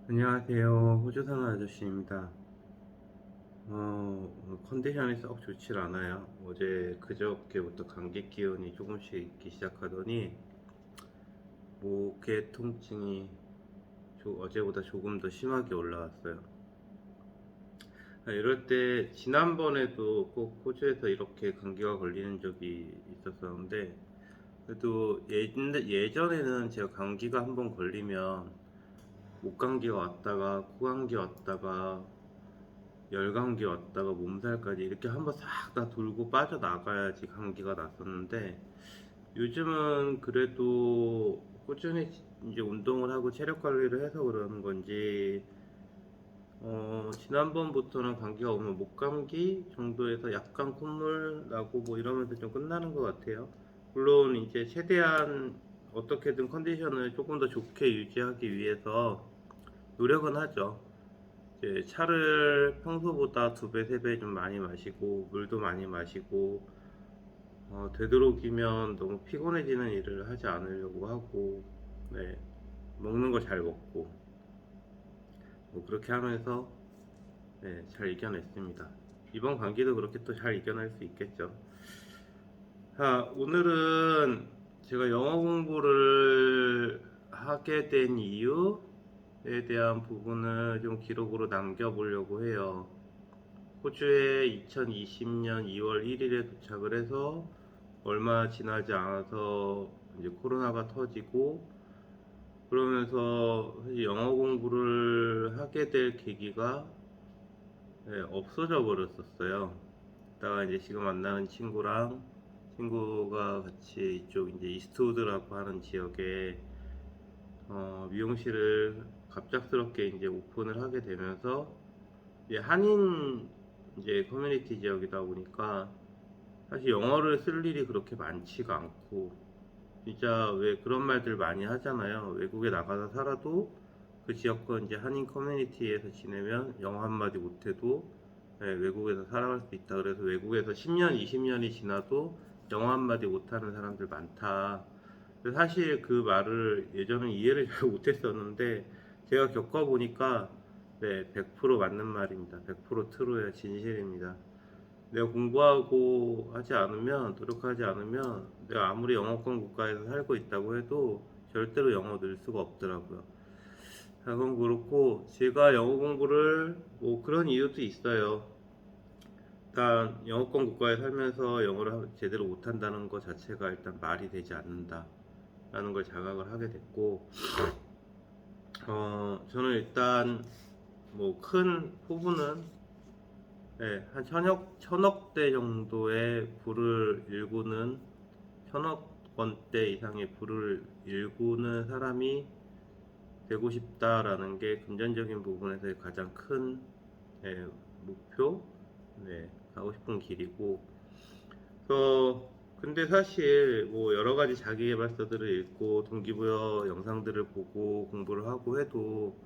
안녕하세요. 호주 사는 아저씨입니다. 컨디션이 썩 좋질 않아요. 어제 그저께부터 감기 기운이 조금씩 있기 시작하더니 목의 통증이 어제보다 조금 더 심하게 올라왔어요. 이럴 때 지난번에도 꼭 호주에서 이렇게 감기가 걸리는 적이 있었었는데, 그래도 예전에는 제가 감기가 한번 걸리면 목 감기가 왔다가 코 감기 왔다가 열감기 왔다가 몸살까지 이렇게 한번 싹 다 돌고 빠져나가야지 감기가 났었는데, 요즘은 그래도 꾸준히 이제 운동을 하고 체력 관리를 해서 그러는 건지 지난번부터는 감기가 오면 목감기 정도에서 약간 콧물 나고 뭐 이러면서 좀 끝나는 것 같아요. 물론 이제 최대한 어떻게든 컨디션을 조금 더 좋게 유지하기 위해서 노력은 하죠. 이제 차를 평소보다 2배, 3배 좀 많이 마시고, 물도 많이 마시고, 되도록이면 너무 피곤해지는 일을 하지 않으려고 하고, 네, 먹는 거 잘 먹고, 뭐 그렇게 하면서, 네, 잘 이겨냈습니다. 이번 감기도 그렇게 또 잘 이겨낼 수 있겠죠. 오늘은 제가 영어 공부를 하게 된 이유에 대한 부분을 좀 기록으로 남겨보려고 해요. 호주에 2020년 2월 1일에 도착을 해서 얼마 지나지 않아서 이제 코로나가 터지고, 그러면서 사실 영어 공부를 하게 될 계기가 없어져 버렸었어요. 그다가 이제 지금 만나는 친구가 같이 이쪽 이제 이스트우드라고 하는 지역에 미용실을 갑작스럽게 이제 오픈을 하게 되면서, 이제 한인 이제 커뮤니티 지역이다 보니까 사실 영어를 쓸 일이 그렇게 많지가 않고, 진짜 왜 그런 말들 많이 하잖아요. 외국에 나가서 살아도 그 지역권 이제 한인 커뮤니티에서 지내면 영어 한마디 못해도 외국에서 살아갈 수 있다. 그래서 외국에서 10년, 20년이 지나도 영어 한마디 못하는 사람들 많다. 사실 그 말을 예전엔 이해를 잘 못했었는데, 제가 겪어보니까 네, 100% 맞는 말입니다. 100% 트루예요. 진실입니다. 내가 공부하고 하지 않으면, 노력하지 않으면, 내가 아무리 영어권 국가에서 살고 있다고 해도 절대로 영어 늘 수가 없더라고요. 그건 그렇고, 제가 영어 공부를 뭐 그런 이유도 있어요. 일단 영어권 국가에 살면서 영어를 제대로 못한다는 것 자체가 일단 말이 되지 않는다 라는 걸 자각을 하게 됐고, 저는 일단 뭐 큰 포부는, 한 천억 대 정도의 부를 일구는, 천억 원대 이상의 부를 일구는 사람이 되고 싶다라는 게 금전적인 부분에서의 가장 큰 목표, 네, 가고 싶은 길이고, 근데 사실 뭐 여러 가지 자기계발서들을 읽고 동기부여 영상들을 보고 공부를 하고 해도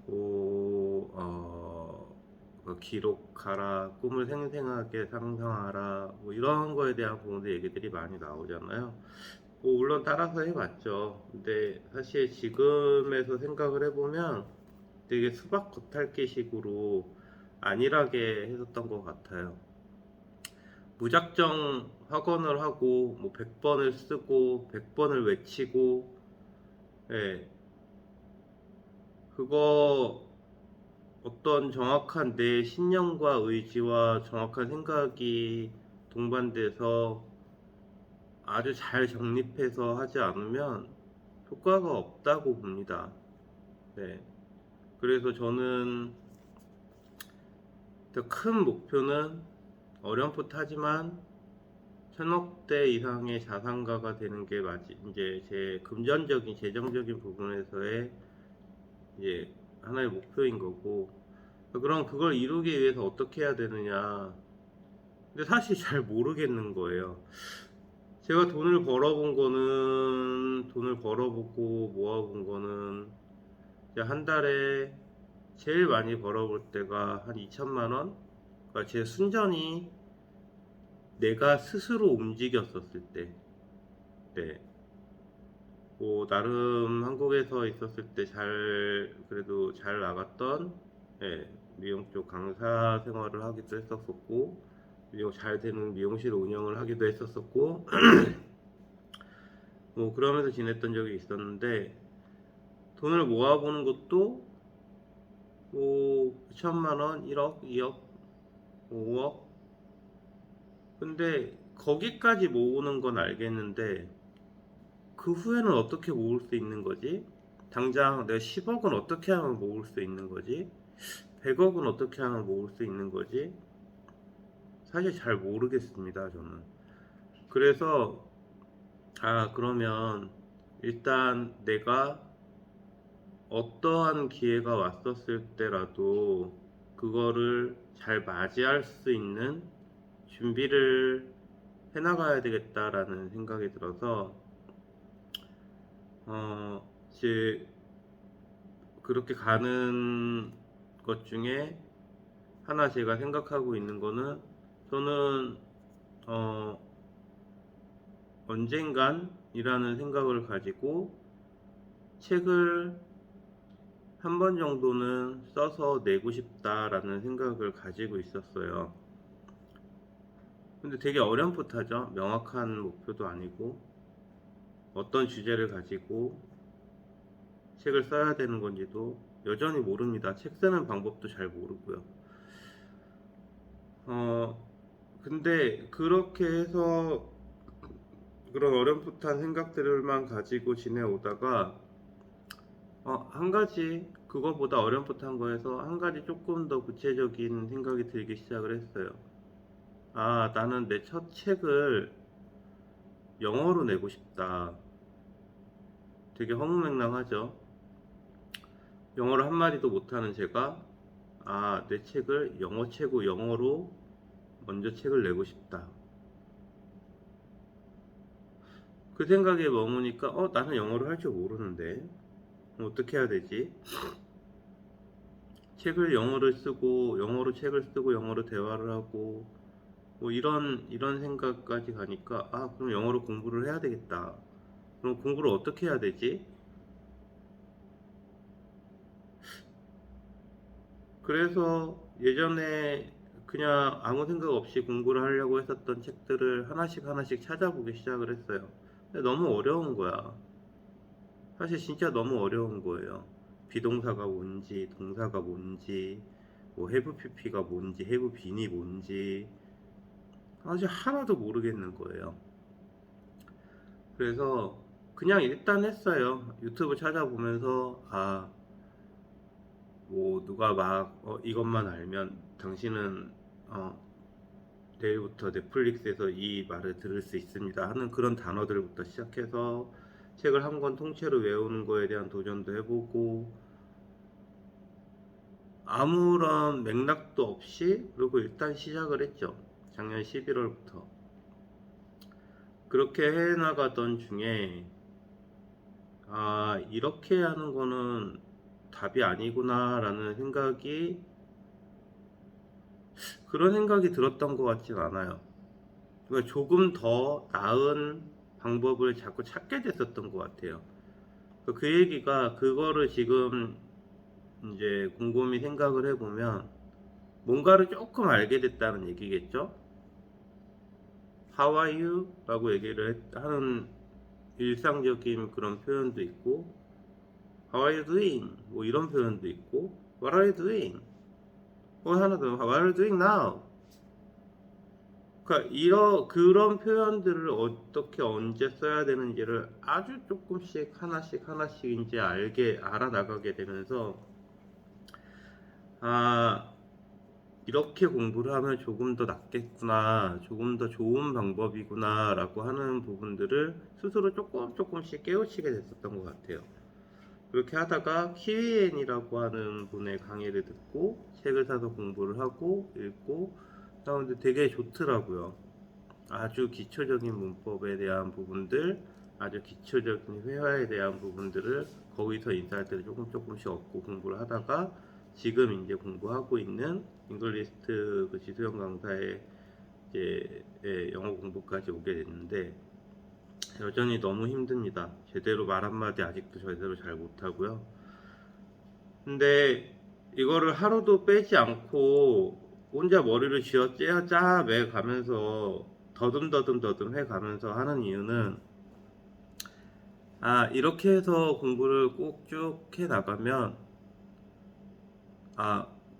뭐, 기록하라, 꿈을 생생하게 상상하라, 뭐 이런 거에 대한 부분도 얘기들이 많이 나오잖아요. 뭐 물론 따라서 해봤죠. 근데 사실 지금에서 생각을 해보면 되게 수박 겉핥기식으로 안일하게 했었던 것 같아요. 무작정 확언을 하고 뭐 100번을 쓰고 100번을 외치고, 예, 그거 어떤 정확한 내 신념과 의지와 정확한 생각이 동반돼서 아주 잘 정립해서 하지 않으면 효과가 없다고 봅니다. 네. 그래서 저는 더 큰 목표는 어렴풋하지만 천억대 이상의 자산가가 되는 게 이제 제 금전적인 재정적인 부분에서의 이제 하나의 목표인 거고, 그럼 그걸 이루기 위해서 어떻게 해야 되느냐. 근데 사실 잘 모르겠는 거예요. 제가 돈을 벌어보고 모아본 거는, 이제 한 달에 제일 많이 벌어볼 때가 한 2천만 원? 그러니까 제 순전히 내가 스스로 움직였었을 때, 네. 뭐 나름 한국에서 있었을 때 그래도 잘 나갔던, 예, 미용 쪽 강사 생활을 하기도 했었었고, 미용 잘 되는 미용실 운영을 하기도 했었었고, 뭐 그러면서 지냈던 적이 있었는데, 돈을 모아보는 것도 뭐 2천만 원, 1억, 2억, 5억. 근데 거기까지 모으는 건 알겠는데 그 후에는 어떻게 모을 수 있는 거지? 당장 내가 10억은 어떻게 하면 모을 수 있는 거지? 100억은 어떻게 하면 모을 수 있는 거지? 사실 잘 모르겠습니다, 저는. 그래서 그러면 일단 내가 어떠한 기회가 왔었을 때라도 그거를 잘 맞이할 수 있는 준비를 해나가야 되겠다라는 생각이 들어서 이제 그렇게 가는 것 중에 하나 제가 생각하고 있는 거는 저는 어, 언젠간이라는 생각을 가지고 책을 한 번 정도는 써서 내고 싶다라는 생각을 가지고 있었어요. 근데 되게 어렴풋하죠. 명확한 목표도 아니고 어떤 주제를 가지고 책을 써야 되는 건지도 여전히 모릅니다. 책 쓰는 방법도 잘 모르고요. 근데 그렇게 해서 그런 어렴풋한 생각들만 가지고 지내오다가 한 가지 그거보다 어렴풋한 거에서 한 가지 조금 더 구체적인 생각이 들기 시작을 했어요. 나는 내 첫 책을 영어로 내고 싶다. 되게 허무맹랑하죠. 영어를 한마디도 못하는 제가 내 책을 영어 최고 영어로 먼저 책을 내고 싶다. 그 생각에 머무니까 나는 영어를 할 줄 모르는데 어떻게 해야 되지? 책을 영어를 쓰고 영어로 책을 쓰고 영어로 대화를 하고 뭐 이런 생각까지 가니까 그럼 영어로 공부를 해야 되겠다. 그럼 공부를 어떻게 해야 되지? 그래서 예전에 그냥 아무 생각 없이 공부를 하려고 했었던 책들을 하나씩 하나씩 찾아보기 시작을 했어요. 근데 너무 어려운 거야. 사실 진짜 너무 어려운 거예요. 비동사가 뭔지, 동사가 뭔지, 뭐 have pp가 뭔지, have been이 뭔지 사실 하나도 모르겠는 거예요. 그래서 그냥 일단 했어요. 유튜브 찾아보면서 뭐 누가 막 이것만 알면 당신은 내일부터 넷플릭스에서 이 말을 들을 수 있습니다 하는 그런 단어들부터 시작해서 책을 한 권 통째로 외우는 거에 대한 도전도 해보고 아무런 맥락도 없이 그리고 일단 시작을 했죠. 작년 11월부터 그렇게 해나가던 중에 이렇게 하는 거는 답이 아니구나 라는 그런 생각이 들었던 것 같진 않아요. 그러니까 조금 더 나은 방법을 자꾸 찾게 됐었던 것 같아요. 그 얘기가 그거를 지금 이제 곰곰이 생각을 해보면 뭔가를 조금 알게 됐다는 얘기겠죠? How are you? 라고 하는 일상적인 그런 표현도 있고 How are you doing? 뭐 이런 표현도 있고 What are you doing? 하나 더 What are you doing now? 그러니까 그런 표현들을 어떻게 언제 써야 되는지를 아주 조금씩 하나씩 이제 알아나가게 되면서 이렇게 공부를 하면 조금 더 낫겠구나, 조금 더 좋은 방법이구나 라고 하는 부분들을 스스로 조금씩 깨우치게 됐었던 것 같아요. 그렇게 하다가 키위엔이라고 하는 분의 강의를 듣고 책을 사서 공부를 하고 읽고 근데 되게 좋더라고요. 아주 기초적인 문법에 대한 부분들, 아주 기초적인 회화에 대한 부분들을 거기서 인사이트를 조금씩 얻고 공부를 하다가 지금 이제 공부하고 있는 잉글리스트 그 지수형 강사의 이제 영어 공부까지 오게 됐는데 여전히 너무 힘듭니다. 제대로 말 한마디 아직도 제대로 잘 못하고요. 근데 이거를 하루도 빼지 않고 혼자 머리를 쥐어 짜매 가면서 더듬 해 가면서 하는 이유는, 이렇게 해서 공부를 꼭 쭉 해 나가면,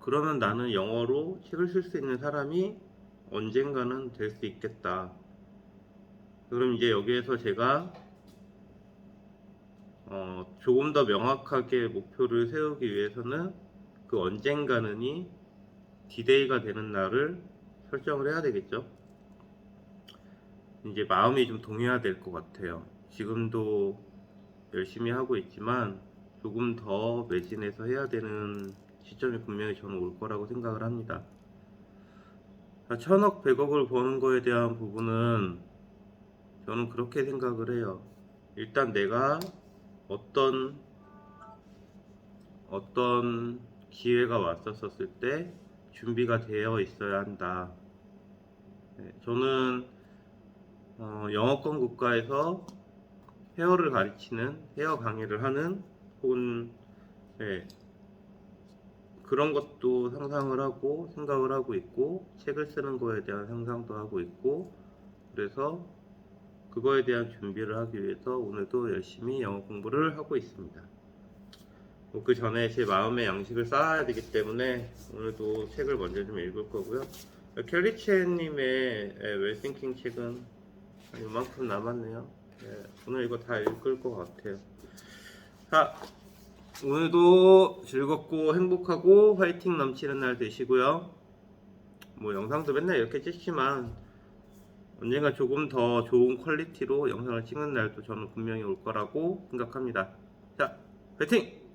그러면 나는 영어로 책을 쓸 수 있는 사람이 언젠가는 될 수 있겠다. 그럼 이제 여기에서 제가 조금 더 명확하게 목표를 세우기 위해서는 그 언젠가는이 디데이가 되는 날을 설정을 해야 되겠죠. 이제 마음이 좀 동해야 될 것 같아요. 지금도 열심히 하고 있지만 조금 더 매진해서 해야 되는 시점이 분명히 저는 올 거라고 생각을 합니다. 1000억, 100억을 버는 거에 대한 부분은 저는 그렇게 생각을 해요. 일단 내가 어떤 기회가 왔었을 때 준비가 되어 있어야 한다. 저는 영어권 국가에서 헤어를 가르치는 헤어 강의를 하는, 혹은 그런 것도 상상을 하고 생각을 하고 있고, 책을 쓰는 거에 대한 상상도 하고 있고, 그래서 그거에 대한 준비를 하기 위해서 오늘도 열심히 영어 공부를 하고 있습니다. 그 전에 제 마음의 양식을 쌓아야 되기 때문에 오늘도 책을 먼저 좀 읽을 거고요. 켈리 첸님의 웰싱킹 책은 이만큼 남았네요. 오늘 이거 다 읽을 것 같아요. 자, 오늘도 즐겁고 행복하고 화이팅 넘치는 날 되시고요. 뭐 영상도 맨날 이렇게 찍지만 언젠가 조금 더 좋은 퀄리티로 영상을 찍는 날도 저는 분명히 올 거라고 생각합니다. 자, 화이팅!